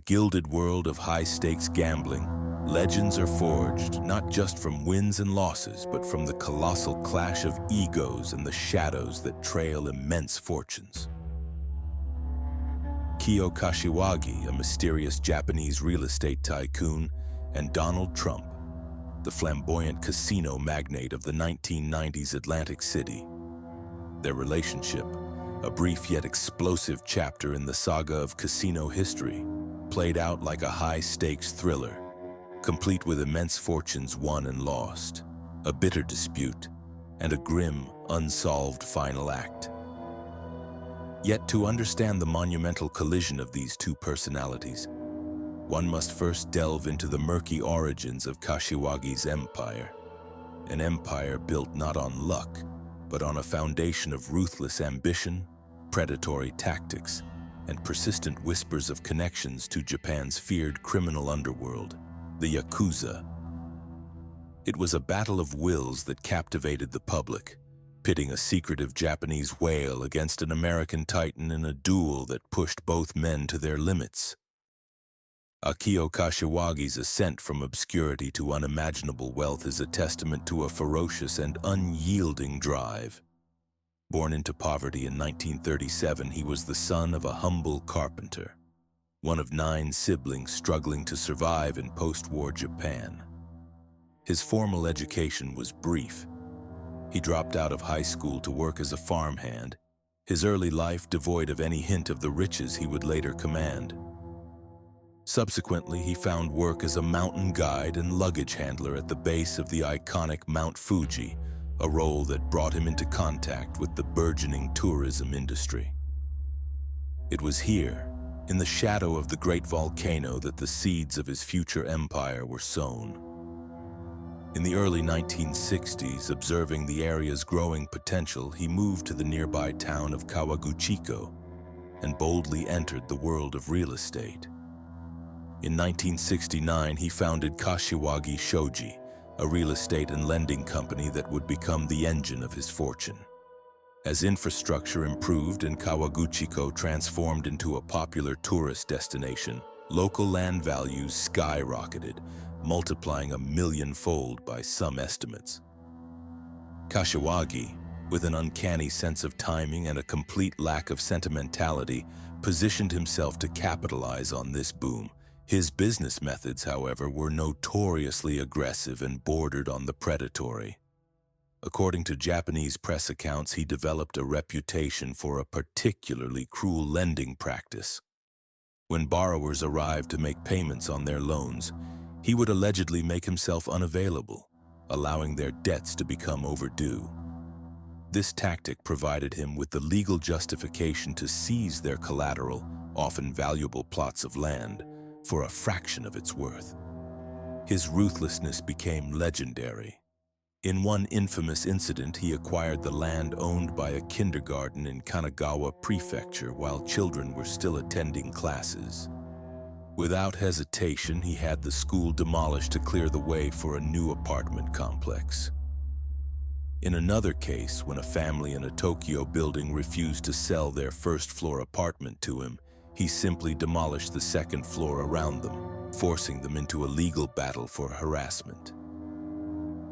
gilded world of high-stakes gambling, legends are forged not just from wins and losses, but from the colossal clash of egos and the shadows that trail immense fortunes. Akio Kashiwagi, a mysterious Japanese real estate tycoon, and Donald Trump, the flamboyant casino magnate of the 1990s Atlantic City. Their relationship, a brief yet explosive chapter in the saga of casino history, played out like a high-stakes thriller, complete with immense fortunes won and lost, a bitter dispute, and a grim, unsolved final act. Yet to understand the monumental collision of these two personalities, one must first delve into the murky origins of Kashiwagi's empire, an empire built not on luck, but on a foundation of ruthless ambition, predatory tactics, and persistent whispers of connections to Japan's feared criminal underworld, the Yakuza. It was a battle of wills that captivated the public, pitting a secretive Japanese whale against an American titan in a duel that pushed both men to their limits. Akio Kashiwagi's ascent from obscurity to unimaginable wealth is a testament to a ferocious and unyielding drive. Born into poverty in 1937, he was the son of a humble carpenter, one of 9 siblings struggling to survive in post-war Japan. His formal education was brief. He dropped out of high school to work as a farmhand, his early life devoid of any hint of the riches he would later command. Subsequently, he found work as a mountain guide and luggage handler at the base of the iconic Mount Fuji, a role that brought him into contact with the burgeoning tourism industry. It was here, in the shadow of the great volcano, that the seeds of his future empire were sown. In the early 1960s, observing the area's growing potential, he moved to the nearby town of Kawaguchiko and boldly entered the world of real estate. In 1969, he founded Kashiwagi Shoji, a real estate and lending company that would become the engine of his fortune. As infrastructure improved and Kawaguchiko transformed into a popular tourist destination, local land values skyrocketed, multiplying 1,000,000-fold by some estimates. Kashiwagi, with an uncanny sense of timing and a complete lack of sentimentality, positioned himself to capitalize on this boom. His business methods, however, were notoriously aggressive and bordered on the predatory. According to Japanese press accounts, he developed a reputation for a particularly cruel lending practice. When borrowers arrived to make payments on their loans, he would allegedly make himself unavailable, allowing their debts to become overdue. This tactic provided him with the legal justification to seize their collateral, often valuable plots of land, for a fraction of its worth. His ruthlessness became legendary. In one infamous incident, he acquired the land owned by a kindergarten in Kanagawa Prefecture while children were still attending classes. Without hesitation, he had the school demolished to clear the way for a new apartment complex. In another case, when a family in a Tokyo building refused to sell their first-floor apartment to him, he simply demolished the second floor around them, forcing them into a legal battle for harassment.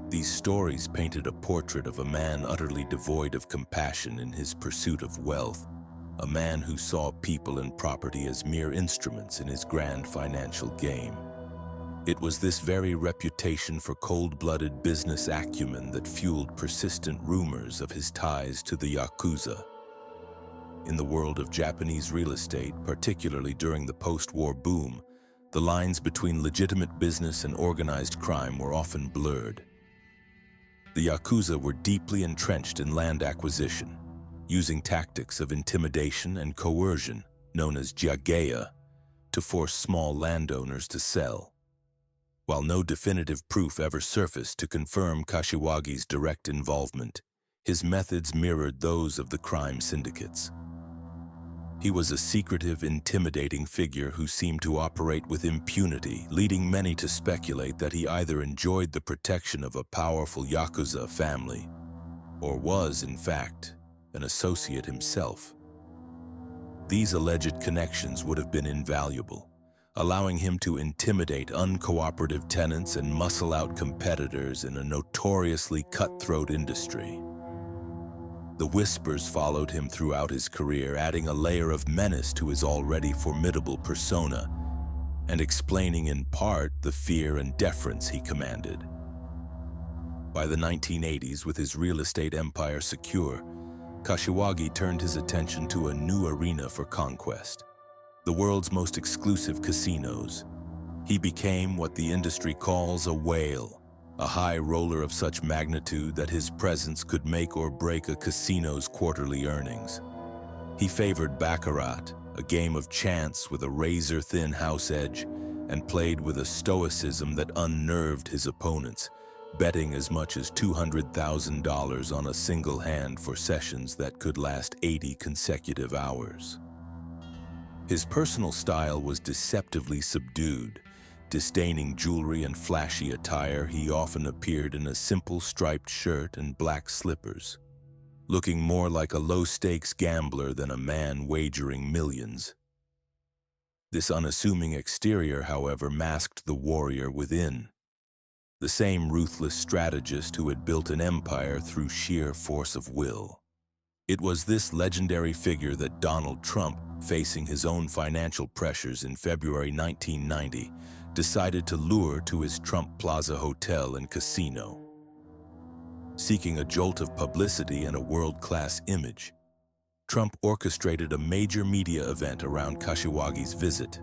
These stories painted a portrait of a man utterly devoid of compassion in his pursuit of wealth, a man who saw people and property as mere instruments in his grand financial game. It was this very reputation for cold-blooded business acumen that fueled persistent rumors of his ties to the Yakuza. In the world of Japanese real estate, particularly during the post-war boom, the lines between legitimate business and organized crime were often blurred. The Yakuza were deeply entrenched in land acquisition, using tactics of intimidation and coercion, known as jageya, to force small landowners to sell. While no definitive proof ever surfaced to confirm Kashiwagi's direct involvement, his methods mirrored those of the crime syndicates. He was a secretive, intimidating figure who seemed to operate with impunity, leading many to speculate that he either enjoyed the protection of a powerful Yakuza family or was, in fact, an associate himself. These alleged connections would have been invaluable, allowing him to intimidate uncooperative tenants and muscle out competitors in a notoriously cutthroat industry. The whispers followed him throughout his career, adding a layer of menace to his already formidable persona and explaining in part the fear and deference he commanded. By the 1980s, with his real estate empire secure, Kashiwagi turned his attention to a new arena for conquest: the world's most exclusive casinos. He became what the industry calls a whale, a high roller of such magnitude that his presence could make or break a casino's quarterly earnings. He favored Baccarat, a game of chance with a razor-thin house edge, and played with a stoicism that unnerved his opponents, betting as much as $200,000 on a single hand for sessions that could last 80 consecutive hours. His personal style was deceptively subdued. Disdaining jewelry and flashy attire, he often appeared in a simple striped shirt and black slippers, looking more like a low-stakes gambler than a man wagering millions. This unassuming exterior, however, masked the warrior within, the same ruthless strategist who had built an empire through sheer force of will. It was this legendary figure that Donald Trump, facing his own financial pressures in February 1990, decided to lure to his Trump Plaza hotel and casino. Seeking a jolt of publicity and a world-class image, Trump orchestrated a major media event around Kashiwagi's visit,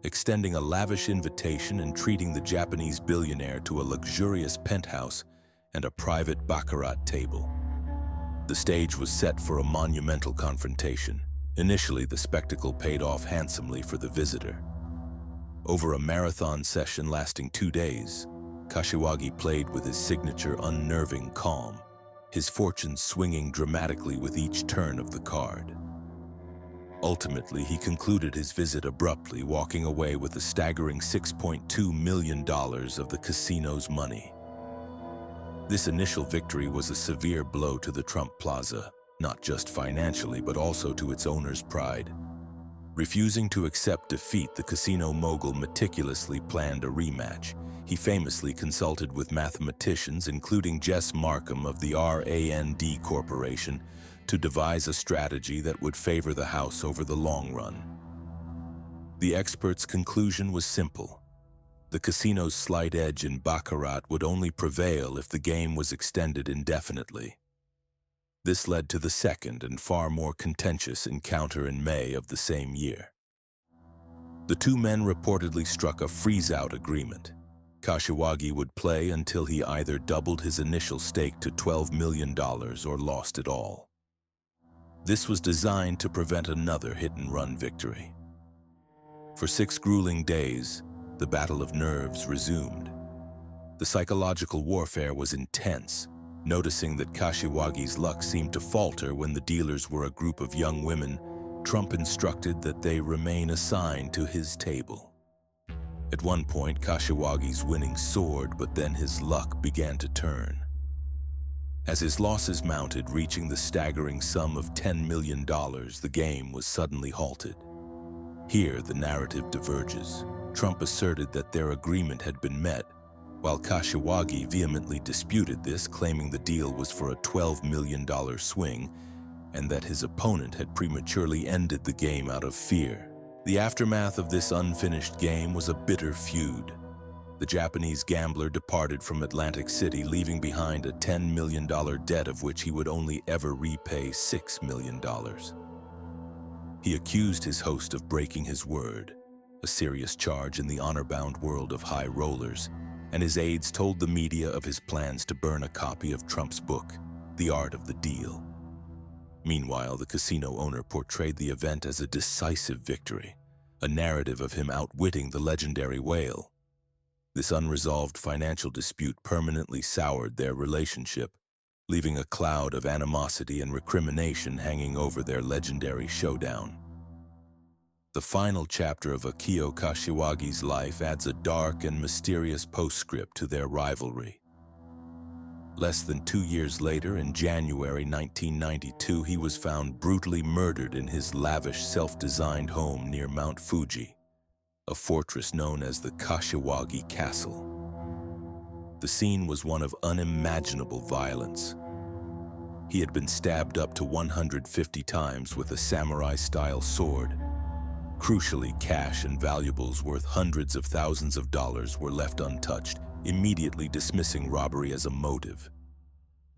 extending a lavish invitation and treating the Japanese billionaire to a luxurious penthouse and a private Baccarat table. The stage was set for a monumental confrontation. Initially, the spectacle paid off handsomely for the visitor. Over a marathon session lasting 2 days, Kashiwagi played with his signature unnerving calm, his fortunes swinging dramatically with each turn of the card. Ultimately, he concluded his visit abruptly, walking away with a staggering $6.2 million of the casino's money. This initial victory was a severe blow to the Trump Plaza, not just financially, but also to its owner's pride. Refusing to accept defeat, the casino mogul meticulously planned a rematch. He famously consulted with mathematicians, including Jess Markham of the RAND Corporation, to devise a strategy that would favor the house over the long run. The expert's conclusion was simple: the casino's slight edge in Baccarat would only prevail if the game was extended indefinitely. This led to the second and far more contentious encounter in May of the same year. The two men reportedly struck a freeze-out agreement. Kashiwagi would play until he either doubled his initial stake to $12 million or lost it all. This was designed to prevent another hit-and-run victory. For 6 grueling days, the battle of nerves resumed. The psychological warfare was intense. Noticing that Kashiwagi's luck seemed to falter when the dealers were a group of young women, Trump instructed that they remain assigned to his table. At one point, Kashiwagi's winnings soared, but then his luck began to turn. As his losses mounted, reaching the staggering sum of $10 million, the game was suddenly halted. Here, the narrative diverges. Trump asserted that their agreement had been met, while Kashiwagi vehemently disputed this, claiming the deal was for a $12 million swing and that his opponent had prematurely ended the game out of fear. The aftermath of this unfinished game was a bitter feud. The Japanese gambler departed from Atlantic City, leaving behind a $10 million debt of which he would only ever repay $6 million. He accused his host of breaking his word, a serious charge in the honor-bound world of high rollers, and his aides told the media of his plans to burn a copy of Trump's book, The Art of the Deal. Meanwhile, the casino owner portrayed the event as a decisive victory, a narrative of him outwitting the legendary whale. This unresolved financial dispute permanently soured their relationship, leaving a cloud of animosity and recrimination hanging over their legendary showdown. The final chapter of Akio Kashiwagi's life adds a dark and mysterious postscript to their rivalry. Less than 2 years later, in January 1992, he was found brutally murdered in his lavish, self-designed home near Mount Fuji. a fortress known as the Kashiwagi Castle. The scene was one of unimaginable violence. He had been stabbed up to 150 times with a samurai-style sword. Crucially, cash and valuables worth hundreds of thousands of dollars were left untouched, immediately dismissing robbery as a motive.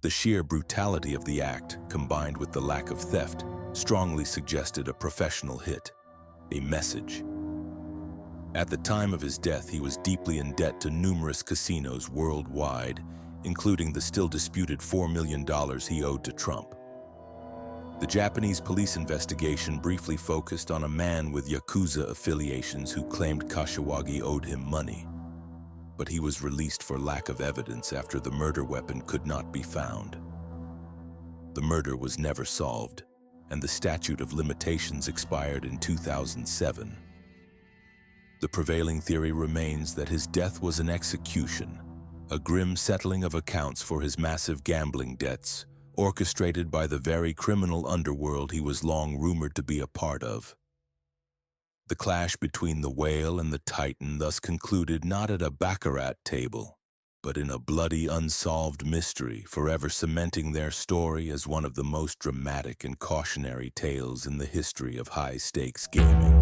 The sheer brutality of the act, combined with the lack of theft, strongly suggested a professional hit, a message. At the time of his death, he was deeply in debt to numerous casinos worldwide, including the still disputed $4 million he owed to Trump. The Japanese police investigation briefly focused on a man with Yakuza affiliations who claimed Kashiwagi owed him money. But he was released for lack of evidence after the murder weapon could not be found. The murder was never solved, and the statute of limitations expired in 2007. The prevailing theory remains that his death was an execution, a grim settling of accounts for his massive gambling debts, orchestrated by the very criminal underworld he was long rumored to be a part of. The clash between the whale and the titan thus concluded not at a Baccarat table, but in a bloody unsolved mystery, forever cementing their story as one of the most dramatic and cautionary tales in the history of high-stakes gaming.